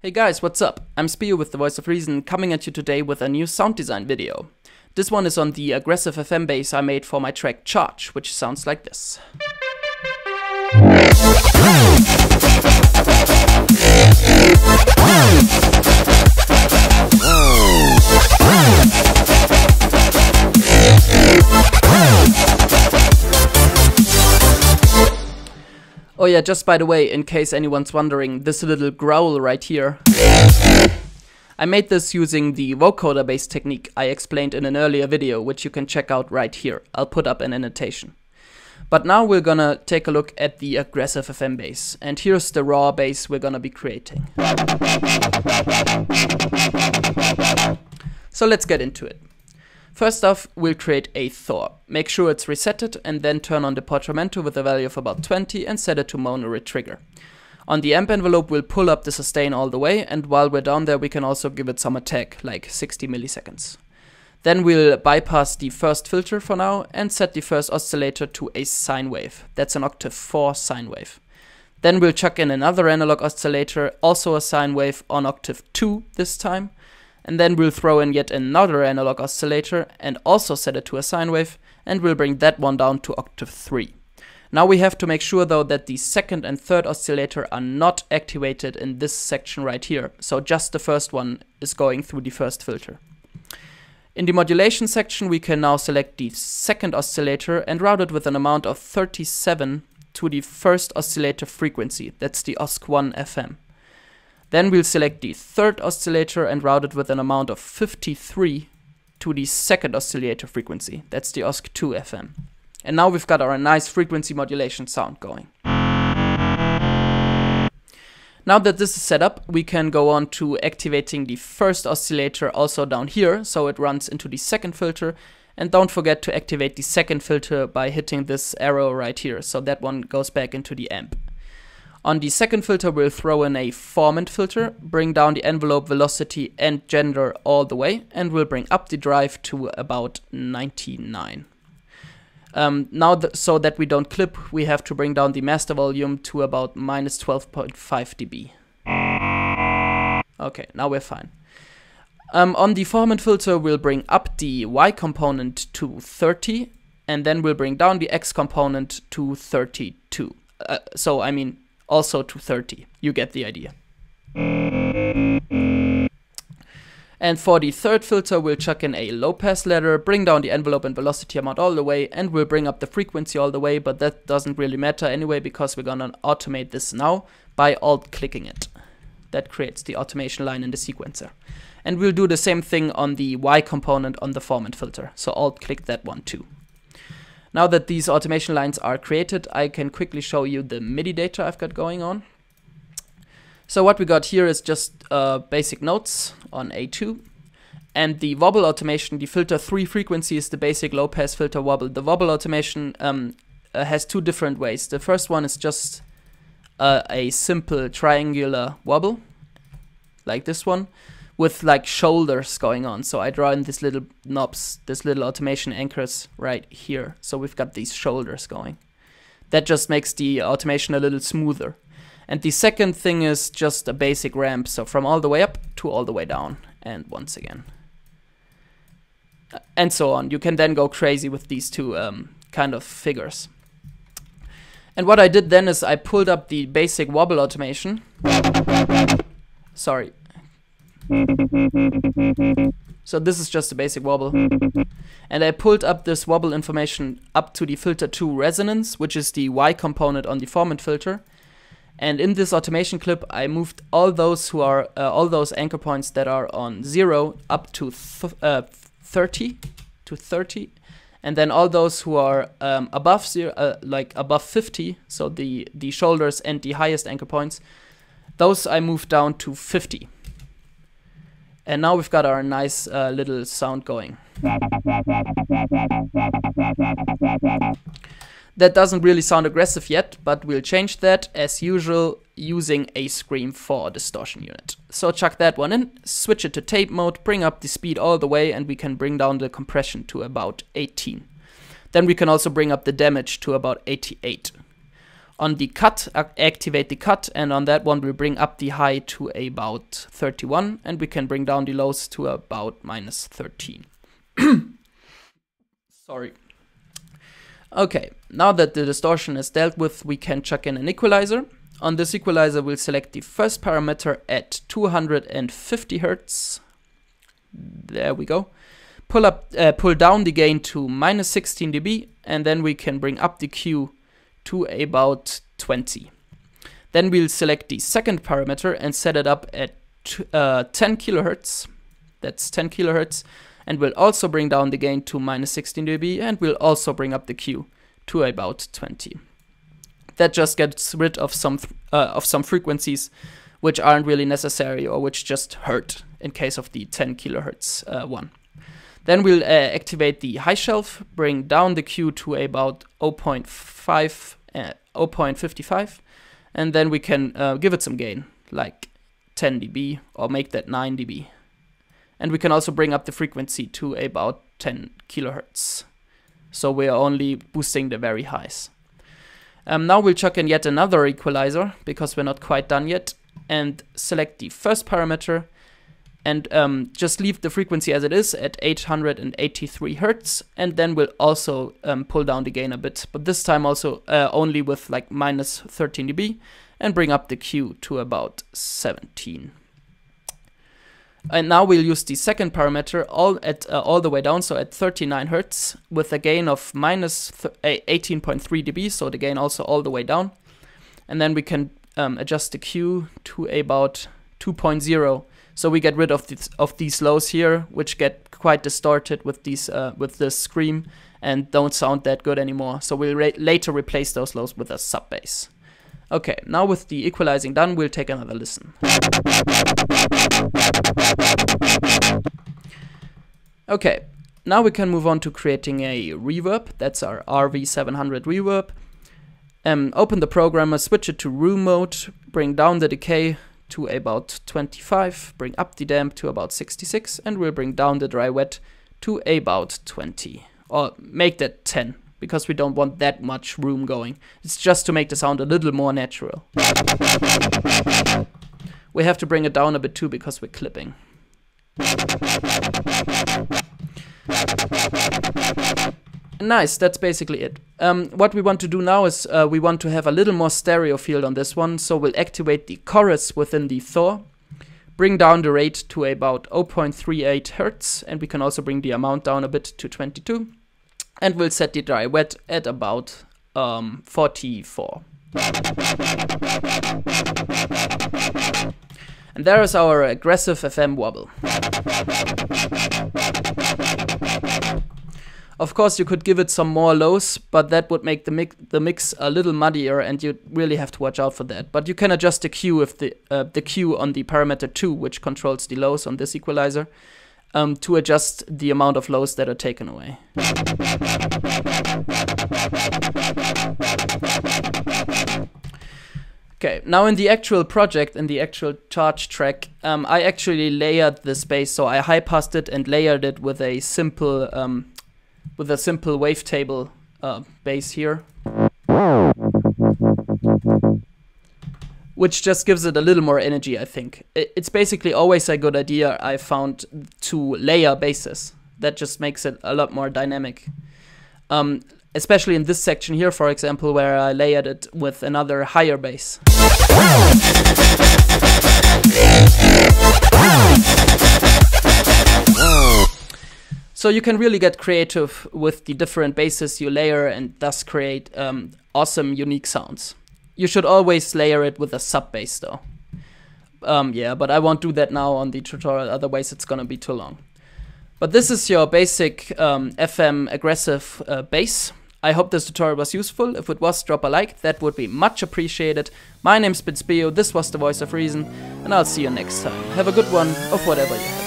Hey guys, what's up? I'm Speo with the Voice of Reason, coming at you today with a new sound design video. This one is on the aggressive FM bass I made for my track Charge, which sounds like this. Oh yeah, just by the way, in case anyone's wondering, this little growl right here, I made this using the vocoder bass technique I explained in an earlier video, which you can check out right here. I'll put up an annotation. But now we're gonna take a look at the aggressive FM bass, and here's the raw bass we're gonna be creating. So let's get into it. First off, we'll create a Thor. Make sure it's resetted and then turn on the portamento with a value of about 20 and set it to mono retrigger. On the amp envelope, we'll pull up the sustain all the way, and while we're down there we can also give it some attack, like 60 milliseconds. Then we'll bypass the first filter for now and set the first oscillator to a sine wave. That's an octave 4 sine wave. Then we'll chuck in another analog oscillator, also a sine wave on octave 2 this time. And then we'll throw in yet another analog oscillator and also set it to a sine wave, and we'll bring that one down to octave 3. Now we have to make sure though that the second and third oscillator are not activated in this section right here, so just the first one is going through the first filter. In the modulation section we can now select the second oscillator and route it with an amount of 37 to the first oscillator frequency, that's the OSC1 FM. Then we'll select the third oscillator and route it with an amount of 53 to the second oscillator frequency. That's the OSC2 FM. And now we've got our nice frequency modulation sound going. Now that this is set up, we can go on to activating the first oscillator also down here, so it runs into the second filter. And don't forget to activate the second filter by hitting this arrow right here, so that one goes back into the amp. On the second filter, we'll throw in a formant filter, bring down the envelope velocity and gender all the way, and we'll bring up the drive to about 99. So that we don't clip, we have to bring down the master volume to about minus 12.5 dB. Okay, now we're fine. On the formant filter, we'll bring up the Y component to 30, and then we'll bring down the X component to 32. So I mean, also to 30. You get the idea. And for the third filter, we'll chuck in a low pass ladder, bring down the envelope and velocity amount all the way, and we'll bring up the frequency all the way, but that doesn't really matter anyway because we're gonna automate this now by alt-clicking it. That creates the automation line in the sequencer. And we'll do the same thing on the Y component on the formant filter, so alt-click that one too. Now that these automation lines are created, I can quickly show you the MIDI data I've got going on. So what we got here is just basic notes on A2. And the wobble automation, the filter 3 frequency is the basic low pass filter wobble. The wobble automation has two different ways. The first one is just a simple triangular wobble, like this one, with like shoulders going on. So I draw in these little knobs, this little automation anchors right here. So we've got these shoulders going. That just makes the automation a little smoother. And the second thing is just a basic ramp. So from all the way up to all the way down. And once again. And so on. You can then go crazy with these two kind of figures. And what I did then is I pulled up the basic wobble automation. Sorry. So this is just a basic wobble. And I pulled up this wobble information up to the filter 2 resonance, which is the Y component on the formant filter. And in this automation clip, I moved all those who are all those anchor points that are on 0 up to 30, and then all those who are above 0, like above 50, so the shoulders and the highest anchor points, those I moved down to 50. And now we've got our nice little sound going. That doesn't really sound aggressive yet, but we'll change that as usual using a Scream 4 distortion unit. So chuck that one in, switch it to tape mode, bring up the speed all the way, and we can bring down the compression to about 18. Then we can also bring up the damage to about 88. On the cut, activate the cut, and on that one we'll bring up the high to about 31, and we can bring down the lows to about -13. Sorry. Okay, now that the distortion is dealt with, we can chuck in an equalizer. On this equalizer, we'll select the first parameter at 250 Hz. There we go. Pull down the gain to -16 dB, and then we can bring up the Q to about 20. Then we'll select the second parameter and set it up at 10 kHz. That's 10 kHz. And we'll also bring down the gain to -16 dB, and we'll also bring up the Q to about 20. That just gets rid of some frequencies which aren't really necessary or which just hurt in case of the 10 kHz one. Then we'll activate the high shelf, bring down the Q to about 0.55, and then we can give it some gain, like 10 dB, or make that 9 dB. And we can also bring up the frequency to about 10 kHz. So we are only boosting the very highs. Now we'll chuck in yet another equalizer, because we're not quite done yet, and select the first parameter, and just leave the frequency as it is at 883 Hz, and then we'll also pull down the gain a bit, but this time also only with like -13 dB, and bring up the Q to about 17. And now we'll use the second parameter all the way down, so at 39 Hz, with a gain of -18.3 dB, so the gain also all the way down, and then we can adjust the Q to about 2.0. So we get rid of these lows here, which get quite distorted with this scream and don't sound that good anymore. So we'll later replace those lows with a sub bass. Okay, now with the equalizing done, we'll take another listen. Okay, now we can move on to creating a reverb. That's our RV700 reverb. Open the programmer, switch it to room mode, bring down the decay to about 25, bring up the damp to about 66, and we'll bring down the dry wet to about 20, or make that 10, because we don't want that much room going. It's just to make the sound a little more natural. We have to bring it down a bit too, because we're clipping. Nice, that's basically it. What we want to do now is we want to have a little more stereo field on this one, so we'll activate the chorus within the Thor, bring down the rate to about 0.38 Hz, and we can also bring the amount down a bit to 22, and we'll set the dry wet at about 44. And there is our aggressive FM wobble. Of course, you could give it some more lows, but that would make the mix a little muddier, and you really have to watch out for that. But you can adjust the Q if the Q on the parameter 2, which controls the lows on this equalizer, to adjust the amount of lows that are taken away. Okay, now in the actual project, in the actual charge track, I actually layered this bass, so I high-passed it and layered it with a simple wavetable bass here, which just gives it a little more energy, I think. It's basically always a good idea, I found, to layer basses. That just makes it a lot more dynamic. Especially in this section here, for example, where I layered it with another higher bass. So you can really get creative with the different basses you layer and thus create awesome, unique sounds. You should always layer it with a sub bass though. Yeah, but I won't do that now on the tutorial, otherwise it's gonna be too long. But this is your basic FM aggressive bass. I hope this tutorial was useful. If it was, drop a like, that would be much appreciated. My name's Speo, this was The Voice of Reason, and I'll see you next time. Have a good one of whatever you're having.